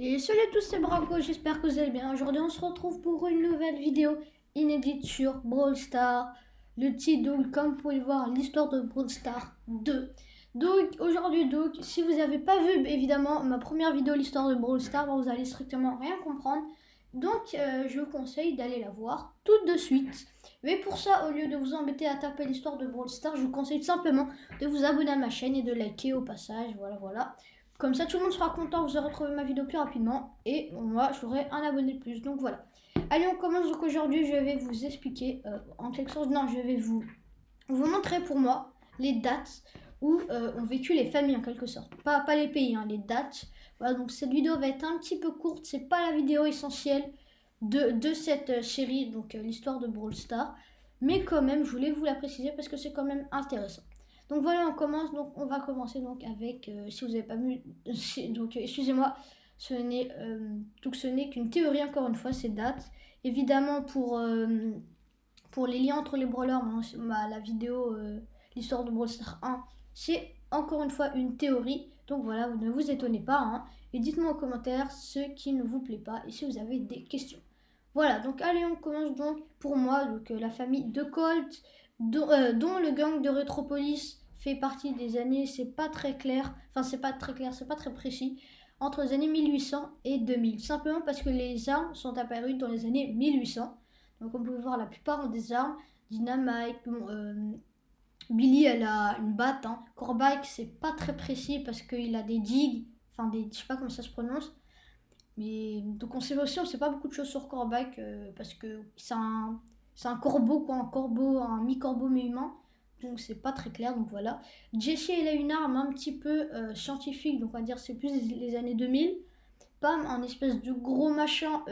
Et salut à tous, c'est Braco, j'espère que vous allez bien. Aujourd'hui, on se retrouve pour une nouvelle vidéo inédite sur Brawl Stars. Le titre, donc, comme vous pouvez le voir, l'histoire de Brawl Stars 2. Donc, aujourd'hui, si vous n'avez pas vu, évidemment, ma première vidéo, l'histoire de Brawl Stars, vous allez strictement rien comprendre. Donc, je vous conseille d'aller la voir tout de suite. Mais pour ça, au lieu de vous embêter à taper l'histoire de Brawl Stars, je vous conseille simplement de vous abonner à ma chaîne et de liker au passage. Voilà. Comme ça, tout le monde sera content, vous aurez retrouvé ma vidéo plus rapidement. Et moi, j'aurai un abonné de plus. Donc voilà. Allez, on commence. Donc aujourd'hui, je vais vous expliquer, en quelque sorte, non, je vais vous montrer pour moi les dates où ont vécu les familles en quelque sorte. Pas les pays, hein, les dates. Voilà, donc cette vidéo va être un petit peu courte. C'est pas la vidéo essentielle de cette série, donc l'histoire de Brawl Stars. Mais quand même, je voulais vous la préciser parce que c'est quand même intéressant. Donc voilà, on va commencer donc avec, si vous n'avez pas vu, donc excusez-moi, ce n'est qu'une théorie encore une fois, ces dates. Évidemment pour les liens entre les brawlers, la vidéo, l'histoire de Brawl Stars 1, c'est encore une fois une théorie. Donc voilà, ne vous étonnez pas, hein, et dites-moi en commentaire ce qui ne vous plaît pas et si vous avez des questions. Voilà, donc allez, on commence donc pour moi, donc la famille de Colt, dont le gang de Retropolis fait partie des années, c'est pas très clair, c'est pas très précis, entre les années 1800 et 2000. Simplement parce que les armes sont apparues dans les années 1800. Donc on peut voir la plupart ont des armes, Dynamite, Billy elle a une batte, hein. Corbac c'est pas très précis parce qu'il a des digues, je sais pas comment ça se prononce. Mais donc on sait pas beaucoup de choses sur Corbac parce que c'est un corbeau, quoi, un mi-corbeau mi-humain. Donc c'est pas très clair, donc voilà. Jessie elle a une arme un petit peu scientifique, donc on va dire c'est plus les années 2000. Pam, un espèce de gros machin,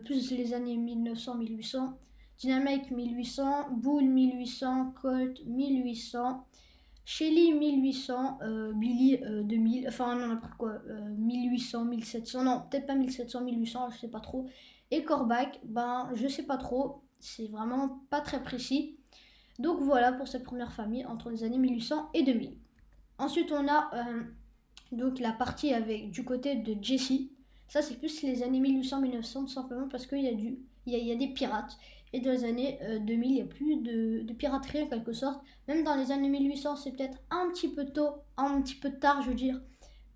plus les années 1900-1800. Dynamite 1800, Bull 1800, Colt 1800. Shelly 1800, Billy 2000, enfin non, n'importe quoi, 1800, 1700, non, peut-être pas 1700, 1800, je sais pas trop. Et Corbac, je sais pas trop, c'est vraiment pas très précis. Donc voilà pour cette première famille entre les années 1800 et 2000. Ensuite, on a donc la partie avec du côté de Jessie. Ça, c'est plus les années 1800-1900, tout simplement parce qu'il y a des pirates. Et dans les années 2000, il n'y a plus de piraterie en quelque sorte. Même dans les années 1800, c'est peut-être un petit peu tôt, un petit peu tard, je veux dire.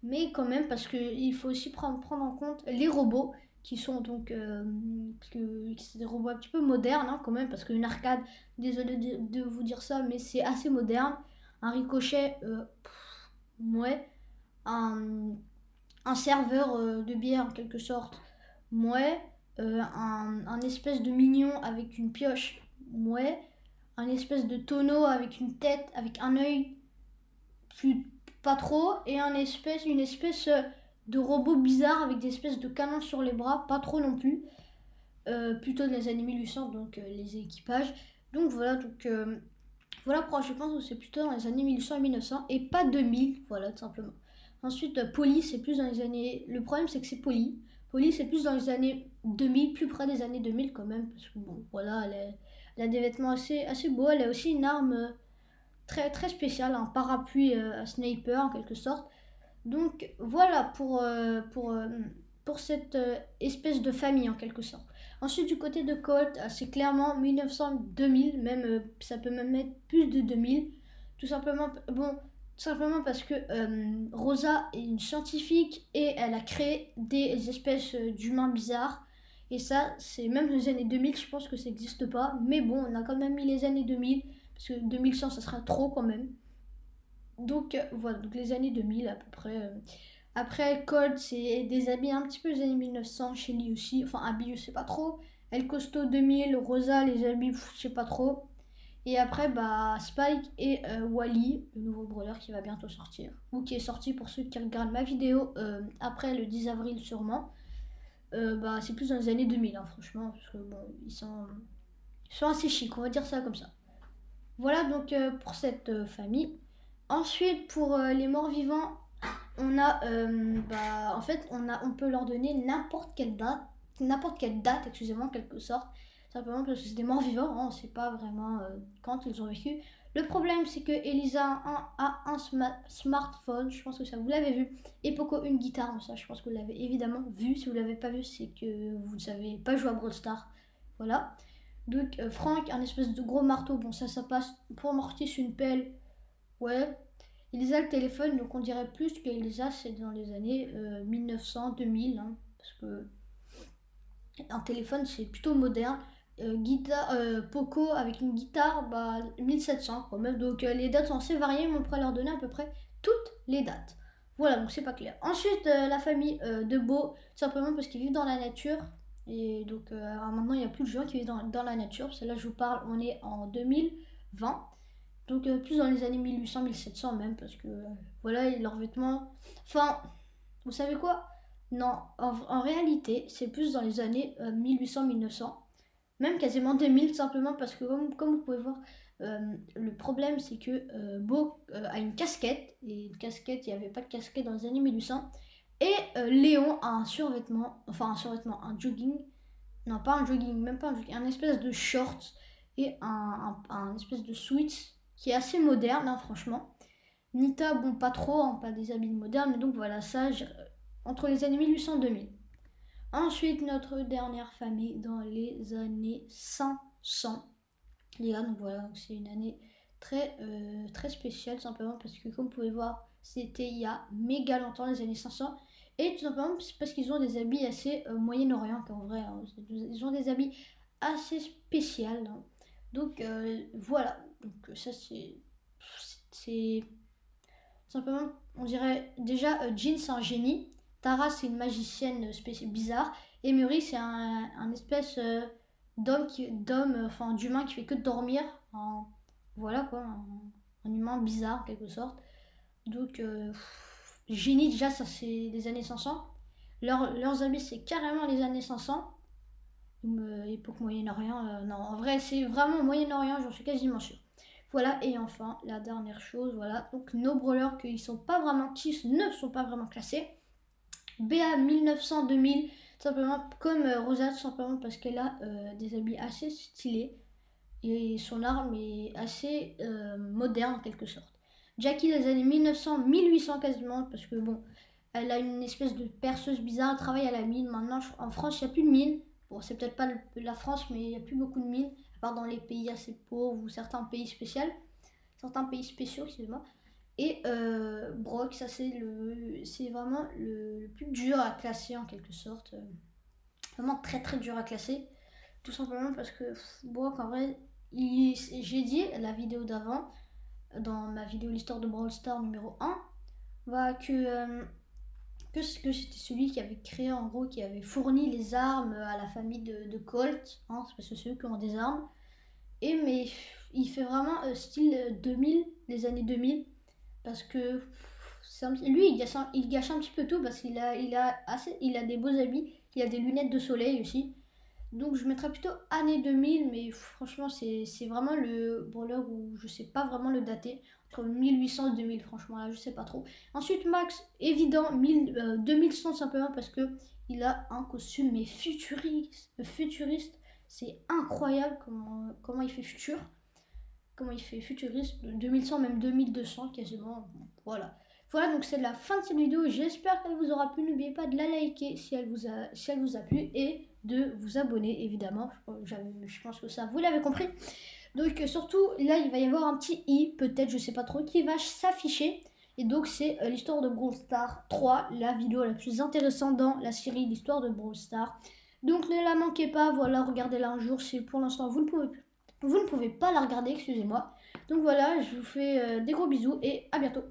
Mais quand même, parce qu'il faut aussi prendre en compte les robots, qui sont donc c'est des robots un petit peu modernes, hein, quand même, parce qu'une arcade, désolé de vous dire ça, mais c'est assez moderne. Un ricochet, ouais. Un serveur de bière en quelque sorte, ouais. Un espèce de mignon avec une pioche, ouais. Un espèce de tonneau avec une tête, avec un œil, plus pas trop. Et une espèce de robot bizarre avec des espèces de canons sur les bras, pas trop non plus. Plutôt des années 1800, donc les équipages. Donc voilà pourquoi je pense que c'est plutôt dans les années 1800 et 1900 et pas 2000, voilà tout simplement. Ensuite, Polly, c'est plus dans les années. Le problème, c'est que c'est Polly. Polly, c'est plus dans les années 2000, plus près des années 2000 quand même. Parce que bon, voilà, elle a des vêtements assez beaux. Elle a aussi une arme très, très spéciale, un parapluie à sniper en quelque sorte. Donc voilà pour cette espèce de famille en quelque sorte. Ensuite, du côté de Colt, c'est clairement 1900-2000, même ça peut même être plus de 2000. Tout simplement, tout simplement parce que Rosa est une scientifique et elle a créé des espèces d'humains bizarres. Et ça, c'est même les années 2000, je pense que ça n'existe pas. Mais bon, on a quand même mis les années 2000, parce que 2100, ça sera trop quand même. Donc voilà, donc les années 2000 à peu près. Après, Colt, c'est des habits un petit peu des années 1900, Shelly aussi. Enfin, habits, je sais pas trop. El Costo 2000, Rosa, les habits, je sais pas trop. Et après, Spike et Wally, le nouveau brawler qui va bientôt sortir. Ou qui est sorti pour ceux qui regardent ma vidéo après le 10 avril sûrement. C'est plus dans les années 2000, hein, franchement. Parce que bon, ils sont assez chics, on va dire ça comme ça. Voilà donc pour cette famille. Ensuite, pour les morts vivants, on a, en fait, on peut leur donner n'importe quelle date, excusez-moi, en quelque sorte, simplement parce que c'est des morts vivants, hein, on ne sait pas vraiment quand ils ont vécu. Le problème, c'est que Elisa a un smartphone, je pense que ça vous l'avez vu, et Poco une guitare, ça je pense que vous l'avez évidemment vu. Si vous l'avez pas vu, c'est que vous ne savez pas jouer à Brawl Stars. Voilà. Donc Franck, un espèce de gros marteau, bon ça passe. Pour Mortis, une pelle, ouais. Elisa le téléphone, donc on dirait plus qu'Elisa c'est dans les années 1900-2000, hein, parce que un téléphone c'est plutôt moderne. Poco avec une guitare, 1700 quand même. Donc les dates sont assez variées, mais on pourrait leur donner à peu près toutes les dates. Voilà, donc c'est pas clair. Ensuite, la famille de Beau, simplement parce qu'ils vivent dans la nature. Et donc maintenant, il n'y a plus de gens qui vivent dans la nature. Parce que là, je vous parle, on est en 2020. Donc plus dans les années 1800-1700 même, parce que voilà, leurs vêtements... Enfin, vous savez quoi? Non, en réalité, c'est plus dans les années 1800-1900. Même quasiment 2000, simplement parce que comme vous pouvez voir, le problème c'est que Beau a une casquette, et une casquette, il n'y avait pas de casquette dans les années 1800, et Léon a un survêtement, un jogging, non pas un jogging, même pas un jogging, un espèce de short et un espèce de sweat qui est assez moderne, hein, franchement. Nita, bon, pas trop, hein, pas des habits modernes, mais donc voilà, ça, entre les années 1800 et 2000. Ensuite, notre dernière famille dans les années 500. Les gars, donc voilà, c'est une année très spéciale, simplement parce que, comme vous pouvez voir, c'était il y a méga longtemps, les années 500. Et tout simplement parce qu'ils ont des habits assez Moyen-Orient, en vrai. Hein, ils ont des habits assez spéciaux. Hein. Donc voilà, donc ça c'est simplement, on dirait déjà, Jean c'est un génie, Tara c'est une magicienne bizarre, et Muri c'est un espèce enfin d'humain qui fait que dormir, voilà quoi, un humain bizarre en quelque sorte. Donc génie déjà ça c'est les années 500, leurs habits c'est carrément les années 500, époque Moyen-Orient, non en vrai c'est vraiment Moyen-Orient, j'en suis quasiment sûre. Voilà, et enfin, la dernière chose, voilà, donc nos brawlers qui ne sont pas vraiment classés. BA 1900-2000, simplement comme Rosa, simplement parce qu'elle a des habits assez stylés et son arme est assez moderne en quelque sorte. Jackie les années 1900-1800 quasiment, parce que bon, elle a une espèce de perceuse bizarre, elle travaille à la mine. Maintenant, en France, il n'y a plus de mine. Bon, c'est peut-être pas la France, mais il n'y a plus beaucoup de mines, à part dans les pays assez pauvres ou certains pays spéciaux. Excusez-moi. Et Brock, ça c'est vraiment le plus dur à classer en quelque sorte. Vraiment très dur à classer. Tout simplement parce que Brock, en vrai, j'ai dit la vidéo d'avant, dans ma vidéo l'histoire de Brawl Stars numéro 1, que c'était celui qui avait créé, en gros, qui avait fourni les armes à la famille de Colt, hein, c'est parce que c'est eux qui ont des armes. Mais il fait vraiment style 2000, les années 2000, parce que lui il gâche un petit peu tout, parce qu'il il a des beaux habits, il a des lunettes de soleil aussi. Donc je mettrais plutôt année 2000, mais franchement c'est vraiment le brawler où je sais pas vraiment le dater. Entre 1800 et 2000, franchement là je sais pas trop. Ensuite Max, évident, 2100 simplement parce que il a un costume mais futuriste. C'est incroyable comment il fait comment il fait futuriste, 2100 même 2200 quasiment. Voilà. Voilà, donc c'est la fin de cette vidéo. J'espère qu'elle vous aura plu. N'oubliez pas de la liker si elle vous a plu et de vous abonner évidemment. Je pense que ça vous l'avez compris. Donc surtout là il va y avoir un petit i, peut-être je sais pas trop, qui va s'afficher. Et donc c'est l'histoire de Brawl Stars 3, la vidéo la plus intéressante dans la série l'histoire de Brawl Stars. Donc ne la manquez pas, voilà, regardez-la un jour si pour l'instant vous ne pouvez pas la regarder, excusez-moi. Donc voilà, je vous fais des gros bisous et à bientôt.